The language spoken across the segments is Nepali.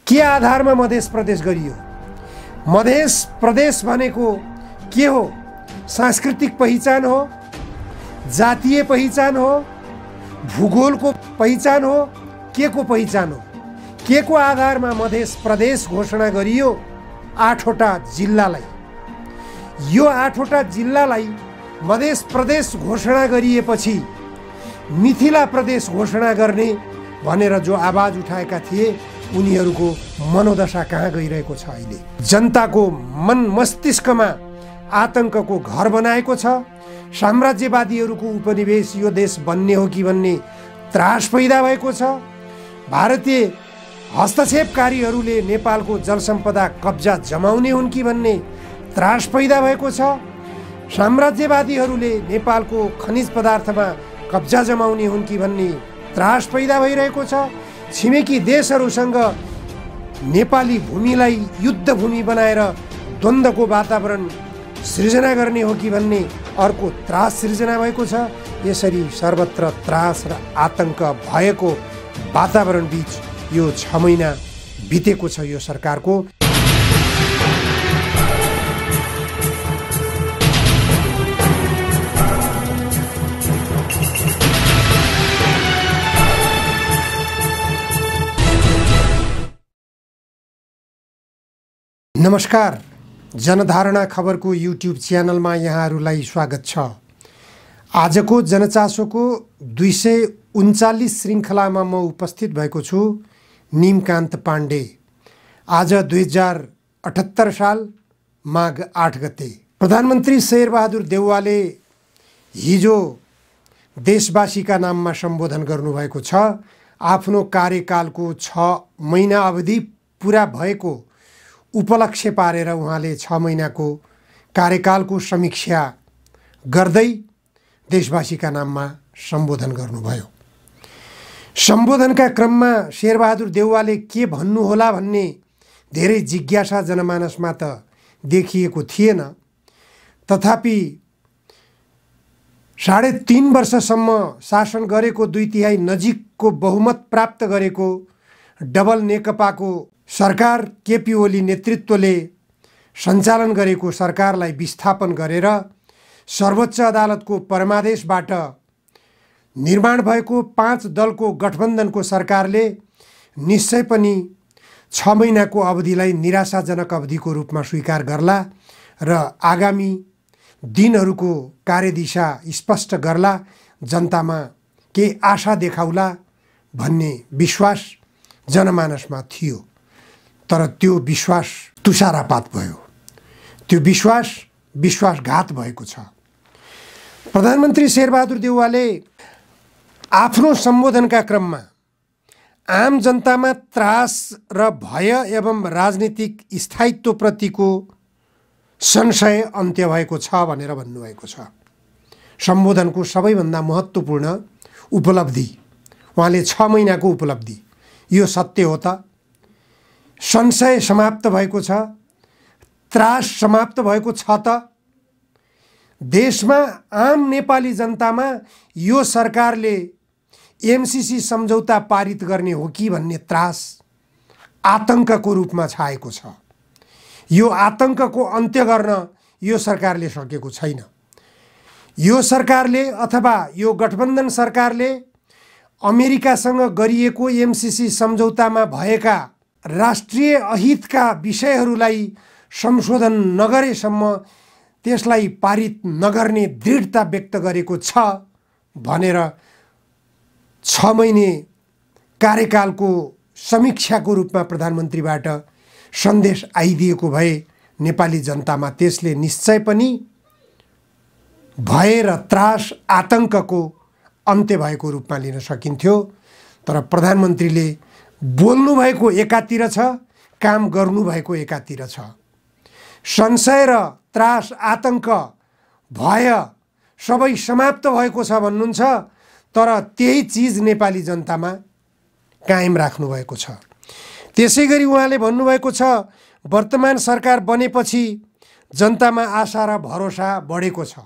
के आधारमा मधेस प्रदेश गरियो? मधेस प्रदेश भनेको के हो? सांस्कृतिक पहिचान हो, जातीय पहिचान हो, भूगोलको पहिचान हो, के को पहिचान हो? के को आधारमा मधेस प्रदेश घोषणा गरियो? 8वटा जिल्लालाई। यो 8वटा जिल्लालाई मधेस प्रदेश घोषणा गरिएपछि मिथिला प्रदेश घोषणा गर्ने भनेर जो आवाज उठाएका थिए उनीहरूको मनोदशा कहाँ गइरहेको छ? अहिले जनताको मन मस्तिष्कमा आतंकको घर बनाएको छ। साम्राज्यवादीहरूको उपनिवेश यो देश बन्ने हो कि भन्ने त्रास पैदा भएको छ। भारतीय हस्तक्षेपकारीहरूले नेपालको जलसम्पदा कब्जा जमाउने हुन् कि भन्ने त्रास पैदा भएको छ। साम्राज्यवादीहरूले नेपालको खनिज पदार्थमा कब्जा जमाउने हुन् कि भन्ने त्रास पैदा भइरहेको छ। छिमेकी देशहरूसँग नेपाली भूमिलाई युद्ध भूमि बनाएर द्वन्द्वको वातावरण सृजना गर्ने हो कि भन्ने अर्को त्रास सृजना भएको छ। यसरी सर्वत्र त्रास र आतंक भएको वातावरण बीच यो 6 महिना बितेको छ यो सरकारको। नमस्कार, जनधारणा खबरको युट्युब च्यानलमा यहाँहरूलाई स्वागत छ। आजको जनचासोको 239 श्रृङ्खलामा म उपस्थित भएको छु, निमकान्त पाण्डे। आज 2078 साल माघ 8 गते प्रधानमन्त्री शेरबहादुर देउवाले हिजो देशवासीका नाममा सम्बोधन गर्नुभएको छ। आफ्नो कार्यकालको 6 महिना अवधि पुरा भएको उपलक्ष्य पारेर उहाँले 6 महिनाको कार्यकालको समीक्षा गर्दै देशवासीका नाममा सम्बोधन गर्नुभयो। सम्बोधनका क्रममा शेरबहादुर देउवाले के भन्नुहोला भन्ने धेरै जिज्ञासा जनमानसमा त देखिएको थिएन। तथापि 3.5 वर्षसम्म शासन गरेको 2/3 नजिकको बहुमत प्राप्त गरेको डबल नेकपाको सरकार केपी ओली नेतृत्वले सञ्चालन गरेको सरकारलाई विस्थापन गरेर सर्वोच्च अदालतको परमादेशबाट निर्माण भएको 5 दलको गठबन्धनको सरकारले निश्चय पनि 6 महिनाको अवधिलाई निराशाजनक अवधिको रूपमा स्वीकार गर्ला र आगामी दिनहरूको कार्यदिशा स्पष्ट गर्ला, जनतामा केही आशा देखाउला भन्ने विश्वास जनमानसमा थियो। तर त्यो विश्वास तुषारापात भयो। त्यो विश्वास विश्वासघात भएको छ। प्रधानमन्त्री शेरबहादुर देउवाले आफ्नो सम्बोधनका क्रममा आम जनतामा त्रास र भय एवं राजनीतिक स्थायित्वप्रतिको संशय अन्त्य भएको छ भनेर भन्नुभएको छ। सम्बोधनको सबैभन्दा महत्त्वपूर्ण उपलब्धि उहाँले 6 महिनाको उपलब्धि, यो सत्य हो त। संशय समाप्त भएको छ, त्रास समाप्त भएको छ त। देशमा आम नेपाली जनतामा यो सरकारले एमसीसी सम्झौता पारित गर्ने हो कि भन्ने त्रास आतंकको रूपमा छाएको छ। यो आतंकको अन्त्य गर्न यो सरकारले सकेको छैन। यो सरकारले अथवा यो गठबन्धन सरकारले अमेरिकासँग गरिएको एमसीसी सम्झौतामा भएका राष्ट्रिय अहितका विषयहरूलाई संशोधन नगरेसम्म त्यसलाई पारित नगर्ने दृढता व्यक्त गरेको छ भनेर 6 महिने कार्यकालको समीक्षाको रूपमा प्रधानमन्त्रीबाट सन्देश आइदिएको भए नेपाली जनतामा त्यसले निश्चय पनि भय र त्रास आतंकको अन्त्य भएको रूपमा लिन सकिन्थ्यो। तर प्रधानमन्त्रीले बोल्नु भएको एकातिर छ, काम गर्नु भएको एकातिर छ। संशय र त्रास आतंक भय सबै समाप्त भएको छ भन्नुहुन्छ, तर त्यही चिज नेपाली जनतामा कायम राख्नु भएको छ। त्यसैगरी उहाँले भन्नुभएको छ वर्तमान सरकार बनेपछि जनतामा आशा र भरोसा बढेको छ।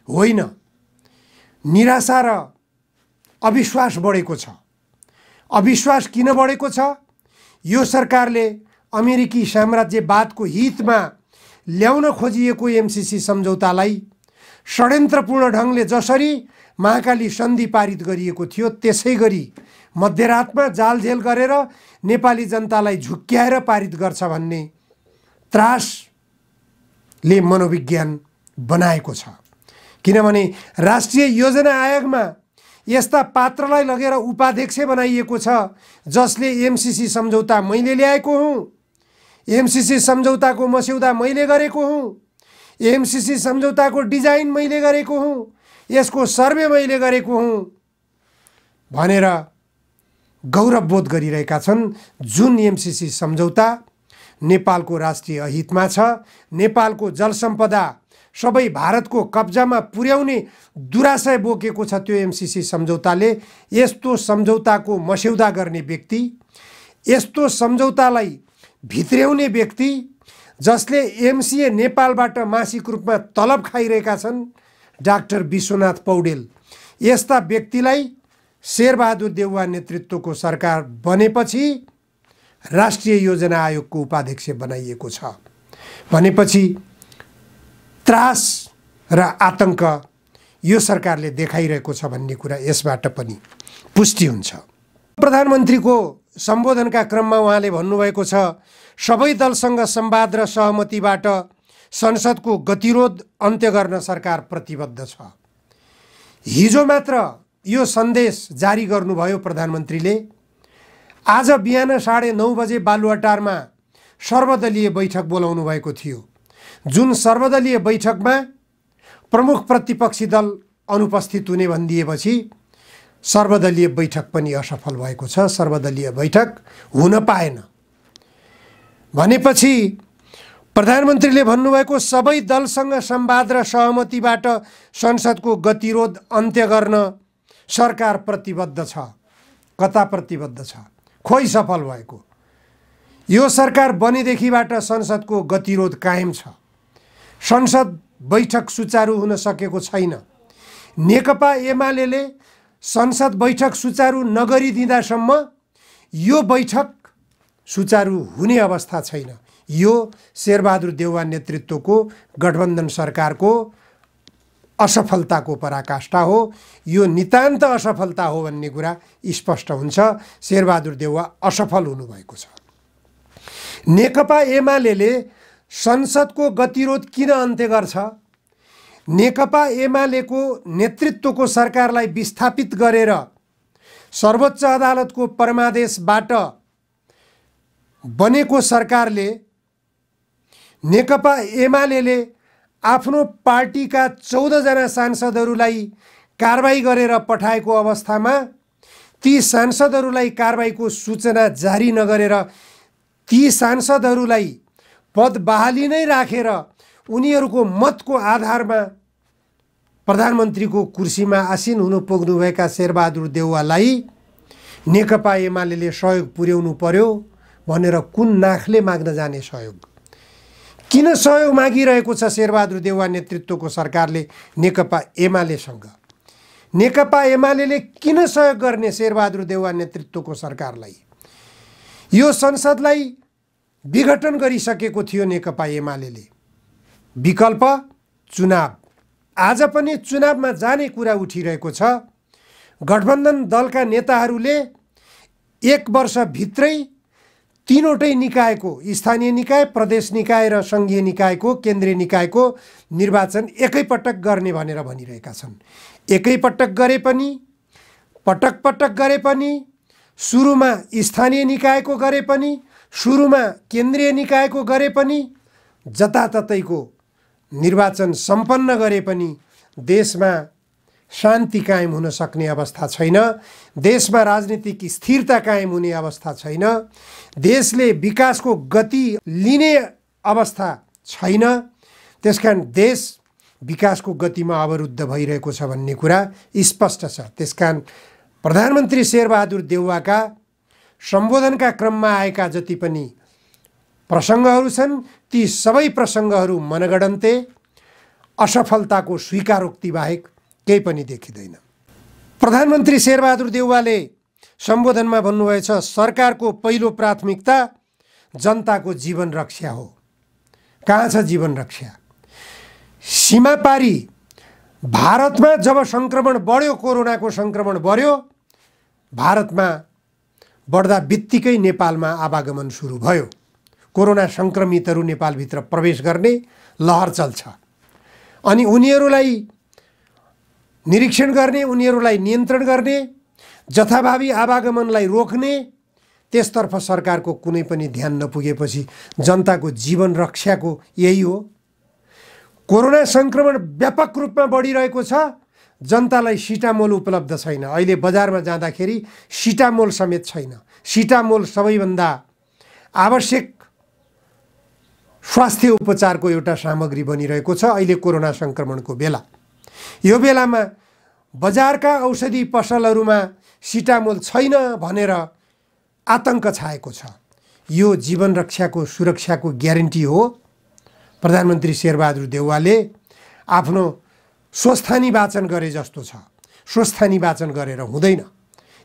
होइन, निराशा र अविश्वास बढेको छ। अविश्वास किन बढेको छ? यो सरकारले अमेरिकी साम्राज्यवादको हितमा ल्याउन खोजिएको एमसीसी सम्झौतालाई षड्यन्त्रपूर्ण ढङ्गले जसरी महाकाली सन्धि पारित गरिएको थियो त्यसै गरी मध्यरातमा जालझेल गरेर नेपाली जनतालाई झुक्क्याएर पारित गर्छ भन्ने त्रासले मनोविज्ञान बनाएको छ। किनभने राष्ट्रिय योजना आयोगमा यस्ता पात्रलाई लगेर उपाध्यक्ष बनाइएको छ जसले एमसीसी सम्झौता मैले ल्याएको हुँ, एमसीसी सम्झौताको मस्यौदा मैले गरेको हुँ, एमसीसी सम्झौताको डिजाइन मैले गरेको हुँ, यसको सर्वे मैले गरेको हुँ भनेर गौरवबोध गरिरहेका छन्। जुन एमसीसी सम्झौता नेपालको राष्ट्रिय हितमा छ, नेपालको जलसम्पदा सबै भारतको कब्जामा पुर्याउने दुराशय बोकेको छ त्यो एमसीसी सम्झौताले। यस्तो सम्झौताको मस्यौदा गर्ने व्यक्ति, यस्तो सम्झौतालाई भित्र्याउने व्यक्ति जसले एमसीए नेपालबाट मासिक रूपमा तलब खाइरहेका छन् डाक्टर विश्वनाथ पौडेल, यस्ता व्यक्तिलाई शेरबहादुर देउवा नेतृत्वको सरकार बनेपछि राष्ट्रिय योजना आयोगको उपाध्यक्ष बनाइएको छ भनेपछि त्रास र आतंक यो सरकारले देखाइरहेको छ भन्ने कुरा यसबाट पनि पुष्टि हुन्छ। प्रधानमन्त्रीको सम्बोधनका क्रममा उहाँले भन्नुभएको छ सबै दलसँग संवाद र सहमतिबाट संसदको गतिरोध अन्त्य गर्न सरकार प्रतिबद्ध छ। हिजो मात्र यो सन्देश जारी गर्नुभयो प्रधानमन्त्रीले। आज बिहान 9:30 बजे बालुवाटारमा सर्वदलीय बैठक बोलाउनु भएको थियो। जुन सर्वदलीय बैठकमा प्रमुख प्रतिपक्षी दल अनुपस्थित हुने भनिदिएपछि सर्वदलीय बैठक पनि असफल भएको छ। सर्वदलीय बैठक हुन पाएन भनेपछि प्रधानमन्त्रीले भन्नुभएको सबै दलसँग संवाद र सहमतिबाट संसदको गतिरोध अन्त्य गर्न सरकार प्रतिबद्ध छ। कता प्रतिबद्ध छ? खोइ सफल भएको। यो सरकार बनेदेखिबाट संसदको गतिरोध कायम छ। संसद बैठक सुचारू हुन सकेको छैन। नेकपा एमाले संसद बैठक सुचारू नगरिदिँदासम्म यो बैठक सुचारू हुने अवस्था छैन। यो शेरबहादुर देउवा नेतृत्वको गठबन्धन सरकारको असफलताको पराकाष्ठा हो। यो नितान्त असफलता हो भन्ने कुरा स्पष्ट हुन्छ। शेरबहादुर देउवा असफल हुनुभएको छ। नेकपा एमाले संसदको गतिरोध किन अन्त्य गर्छ? नेकपा एमालेको नेतृत्वको सरकारलाई विस्थापित गरेर सर्वोच्च अदालतको परमादेशबाट बनेको सरकारले नेकपा एमाले आफ्नो पार्टीका 14 जना सांसदहरूलाई कारबाही गरेर पठाएको अवस्थामा ती सांसदहरूलाई कारबाहीको सूचना जारी नगरेर ती सांसदहरूलाई पद बहाली नै राखेर उनीहरूको मतको आधारमा प्रधानमन्त्रीको कुर्सीमा आसीन हुन पुग्नुभएका शेरबहादुर देउवालाई नेकपा एमाले सहयोग पुर्याउनु पर्यो भनेर कुन नाखले माग्न जाने सहयोग? किन सहयोग मागिरहेको छ शेरबहादुर देउवा नेतृत्वको सरकारले नेकपा एमालेसँग? नेकपा एमाले किन सहयोग गर्ने शेरबहादुर देउवा नेतृत्वको सरकारलाई? यो संसदलाई विघटन गरिसकेको थियो नेकपा एमाले। विकल्प चुनाव। आज पनि चुनावमा जाने कुरा उठिरहेको छ। गठबन्धन दलका नेताहरूले 1 वर्षभित्रै तीनवटै निकायको, स्थानीय निकाय, प्रदेश निकाय र सङ्घीय निकायको, केन्द्रीय निकायको निर्वाचन एकैपटक गर्ने भनेर भनिरहेका छन्। एकैपटक गरे पनि, पटक पटक गरे पनि, सुरुमा स्थानीय निकायको गरे पनि, सुरुमा केन्द्रीय निकायको गरे पनि, जताततैको निर्वाचन सम्पन्न गरे पनि देशमा शान्ति कायम हुन सक्ने अवस्था छैन। देशमा राजनीतिक स्थिरता कायम हुने अवस्था छैन। देशले विकासको गति लिने अवस्था छैन। त्यसकारण देश विकासको गतिमा अवरुद्ध भइरहेको छ भन्ने कुरा स्पष्ट छ। त्यसकारण प्रधानमन्त्री शेरबहादुर देउवाका सम्बोधनका क्रममा आएका जति पनि प्रसङ्गहरू छन् ती सबै प्रसङ्गहरू मनगढन्ते, असफलताको स्वीकारोक्ति बाहेक केही पनि देखिँदैन। प्रधानमन्त्री शेरबहादुर देउवाले सम्बोधनमा भन्नुभएछ सरकारको पहिलो प्राथमिकता जनताको जीवन रक्षा हो। कहाँ छ जीवन रक्षा? सीमापारी भारतमा जब सङ्क्रमण बढ्यो, कोरोनाको सङ्क्रमण बढ्यो, भारतमा बढ्दा बित्तिकै नेपालमा आवागमन सुरु भयो। कोरोना सङ्क्रमितहरू नेपालभित्र प्रवेश गर्ने लहर चल्छ अनि उनीहरूलाई निरीक्षण गर्ने, उनीहरूलाई नियन्त्रण गर्ने, जथाभावी आवागमनलाई रोक्ने, त्यसतर्फ सरकारको कुनै पनि ध्यान नपुगेपछि जनताको जीवन रक्षाको यही हो। कोरोना सङ्क्रमण व्यापक रूपमा बढिरहेको छ, जनतालाई सिटामोल उपलब्ध छैन। अहिले बजारमा जाँदाखेरि सिटामोल समेत छैन। सिटामोल सबैभन्दा आवश्यक स्वास्थ्य उपचारको एउटा सामग्री बनिरहेको छ अहिले कोरोना सङ्क्रमणको बेला। यो बेलामा बजारका औषधि पसलहरूमा सिटामोल छैन भनेर आतंक छाएको छ। यो जीवन रक्षाको सुरक्षाको ग्यारेन्टी हो। प्रधानमन्त्री शेरबहादुर देउवाले आफ्नो स्वस्थानी वाचन गरे जस्तो छ। स्वस्थानी वाचन गरेर हुँदैन,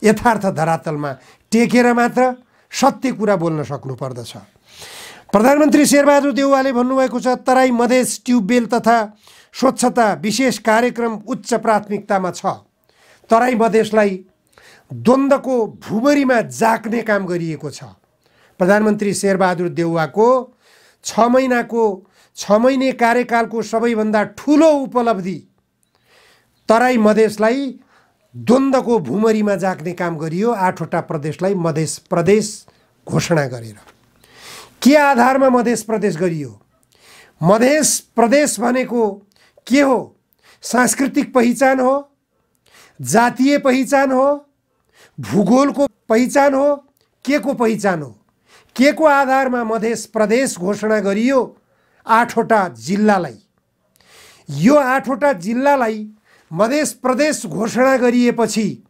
यथार्थ धरातलमा टेकेर मात्र सत्य कुरा बोल्न सक्नुपर्दछ। प्रधानमन्त्री शेरबहादुर देउवाले भन्नुभएको छ तराई मधेस ट्युबवेल तथा स्वच्छता विशेष कार्यक्रम उच्च प्राथमिकतामा छ। तराई मधेसलाई द्वन्द्वको भुमरीमा जाक्ने काम गरिएको छ। प्रधानमन्त्री शेरबहादुर देउवाको 6 महिने कार्यकालको सबैभन्दा ठुलो उपलब्धि तराई मधेसलाई द्वन्द्वको भुमरीमा जाक्ने काम गरियो। 8वटा प्रदेशलाई मधेस प्रदेश घोषणा गरेर। के आधारमा मधेस प्रदेश गरियो? मधेस प्रदेश भनेको के हो? सांस्कृतिक पहिचान हो, जातीय पहिचान हो, भूगोलको पहिचान हो, के को पहिचान हो? के को आधारमा मधेस प्रदेश घोषणा गरियो? 8वटा जिल्लालाई। यो 8वटा जिल्लालाई मधेस प्रदेश घोषणा गरिएपछि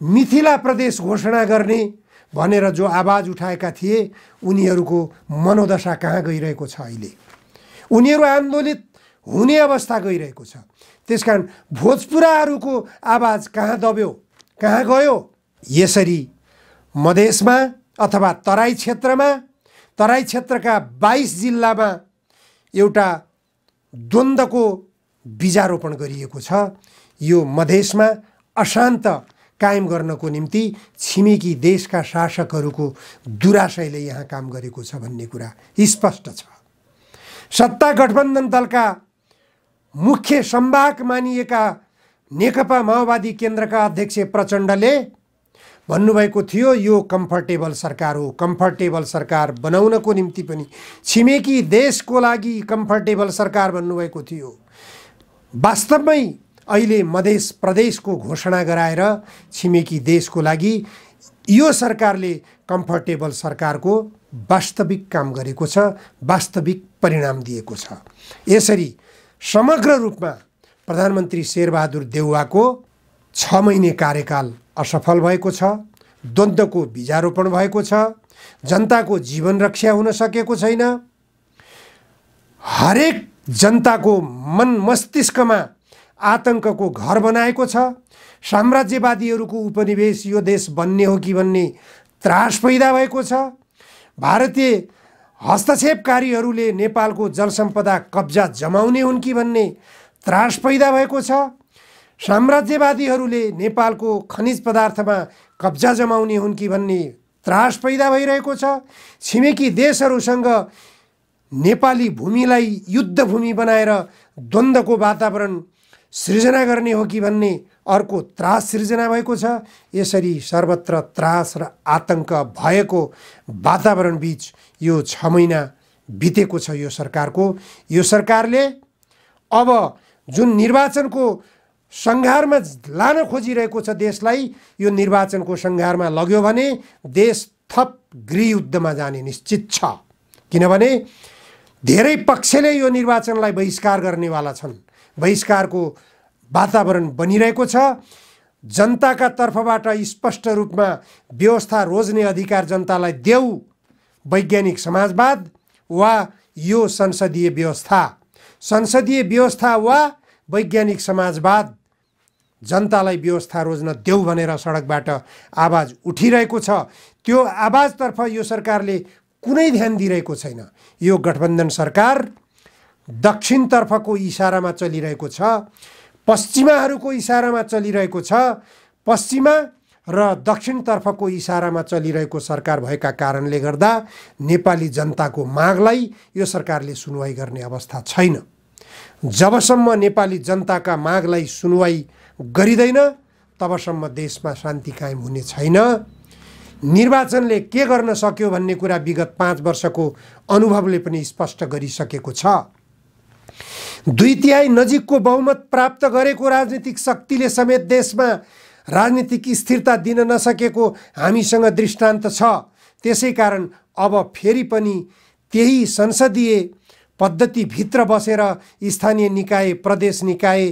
मिथिला प्रदेश घोषणा गर्ने भनेर जो आवाज उठाएका थिए उनीहरूको मनोदशा कहाँ गइरहेको छ अहिले? उनीहरू आन्दोलित हुने अवस्था गइरहेको छ। त्यसकारण भोजपुराहरूको आवाज कहाँ दब्यो, कहाँ गयो? यसरी मधेसमा अथवा तराई क्षेत्रका 22 जिल्लामा एउटा द्वन्द्वको बीजारोपण गरिएको छ। यो मधेसमा अशान्त कायम गर्नको निम्ति छिमेकी देशका शासकहरूको दुराशयले यहाँ काम गरेको छ भन्ने कुरा स्पष्ट छ। सत्ता गठबन्धन दलका मुख्य संवाहक मानिएका नेकपा माओवादी केन्द्रका अध्यक्ष प्रचण्डले भन्नुभएको थियो यो कम्फर्टेबल सरकार हो। कम्फर्टेबल सरकार बनाउनको निम्ति पनि छिमेकी देशको लागि कम्फर्टेबल सरकार भन्नुभएको थियो। वास्तवमै अहिले मधेस प्रदेशको घोषणा गराएर छिमेकी देशको लागि यो सरकारले कम्फर्टेबल सरकारको वास्तविक काम गरेको छ, वास्तविक परिणाम दिएको छ। यसरी समग्र रूपमा प्रधानमन्त्री शेरबहादुर देउवाको 6 महिने कार्यकाल असफल भएको छ। द्वन्द्वको बीजारोपण भएको छ। जनताको जीवन रक्षा हुन सकेको छैन। हरेक जनताको मन मस्तिष्कमा आतंकको घर बनाएको छ। साम्राज्यवादीहरूको उपनिवेश यो देश बन्ने हो कि भन्ने त्रास पैदा भएको छ। भारतीय हस्तक्षेपकारीहरूले नेपालको जलसम्पदा कब्जा जमाउने हुन् कि भन्ने त्रास पैदा भएको छ। साम्राज्यवादीहरूले नेपालको खनिज पदार्थमा कब्जा जमाउने हुन् कि भन्ने त्रास पैदा भइरहेको छ। छिमेकी देशहरूसँग नेपाली भूमिलाई युद्ध भूमि बनाएर द्वन्द्वको वातावरण सृजना गर्ने हो कि भन्ने अर्को त्रास सृजना भएको छ। यसरी सर्वत्र त्रास र आतंक भएको वातावरण बीच यो 6 महिना बितेको छ यो सरकारको। यो सरकारले अब जुन निर्वाचनको सङ्घारमा लान खोजिरहेको छ देशलाई, यो निर्वाचनको सङ्घारमा लग्यो भने देश थप गृहयुद्धमा जाने निश्चित छ। किनभने धेरै पक्षले यो निर्वाचनलाई बहिष्कार गर्नेवाला छन्। बहिष्कारको वातावरण बनिरहेको छ। जनताका तर्फबाट स्पष्ट रूपमा व्यवस्था रोज्ने अधिकार जनतालाई देऊ, वैज्ञानिक समाजवाद वा यो संसदीय व्यवस्था वा वैज्ञानिक समाजवाद जनतालाई व्यवस्था रोज्न देऊ भनेर सडकबाट आवाज उठिरहेको छ। त्यो आवाजतर्फ यो सरकारले कुनै ध्यान दिइरहेको छैन। यो गठबन्धन सरकार दक्षिणतर्फको इसारामा चलिरहेको छ, पश्चिमाहरूको इसारामा चलिरहेको छ। पश्चिमा र दक्षिणतर्फको इसारामा चलिरहेको सरकार भएका कारणले गर्दा नेपाली जनताको मागलाई यो सरकारले सुनवाई गर्ने अवस्था छैन। जबसम्म नेपाली जनताका मागलाई सुनवाई गरिँदैन तबसम्म देशमा शान्ति कायम हुने छैन। निर्वाचनले के गर्न सक्यो भन्ने कुरा विगत 5 वर्षको अनुभवले पनि स्पष्ट गरिसकेको छ। 2/3 नजिकको बहुमत प्राप्त गरेको राजनीतिक शक्तिले समेत देशमा राजनीतिक स्थिरता दिन नसकेको हामीसँग दृष्टान्त छ। त्यसै कारण अब फेरि पनि त्यही संसदीय पद्धतिभित्र बसेर स्थानीय निकाय, प्रदेश निकाय,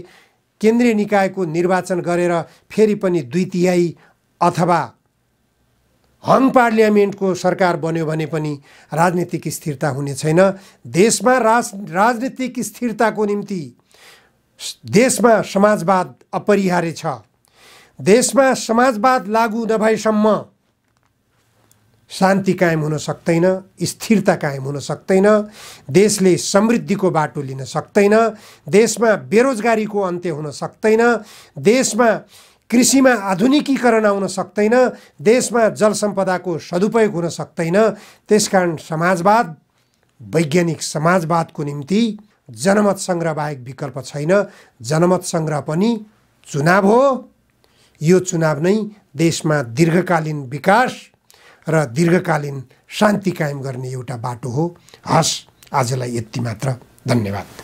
केन्द्रीय निकायको निर्वाचन गरेर फेरि पनि 2/3 अथवा हङ पार्लियामेन्टको सरकार बन्यो भने पनि राजनीतिक स्थिरता हुने छैन। देशमा राजनीतिक स्थिरताको निम्ति देशमा समाजवाद अपरिहार्य छ। देशमा समाजवाद लागू नभएसम्म शान्ति कायम हुन सक्दैन, स्थिरता कायम हुन सक्दैन, देशले समृद्धिको बाटो लिन सक्दैन, देशमा बेरोजगारीको अन्त्य हुन सक्दैन, देशमा कृषिमा आधुनिकीकरण आउन सक्दैन, देशमा जलसम्पदाको सदुपयोग हुन सक्दैन। त्यसकारण समाजवाद, वैज्ञानिक समाजवादको निम्ति जनमत सङ्ग्रह बाहेक विकल्प छैन। जनमत सङ्ग्रह पनि चुनाव हो। यो चुनाव नै देशमा दीर्घकालीन विकास र दीर्घकालीन शान्ति कायम गर्ने एउटा बाटो हो। हस्, आजलाई यति मात्र। धन्यवाद।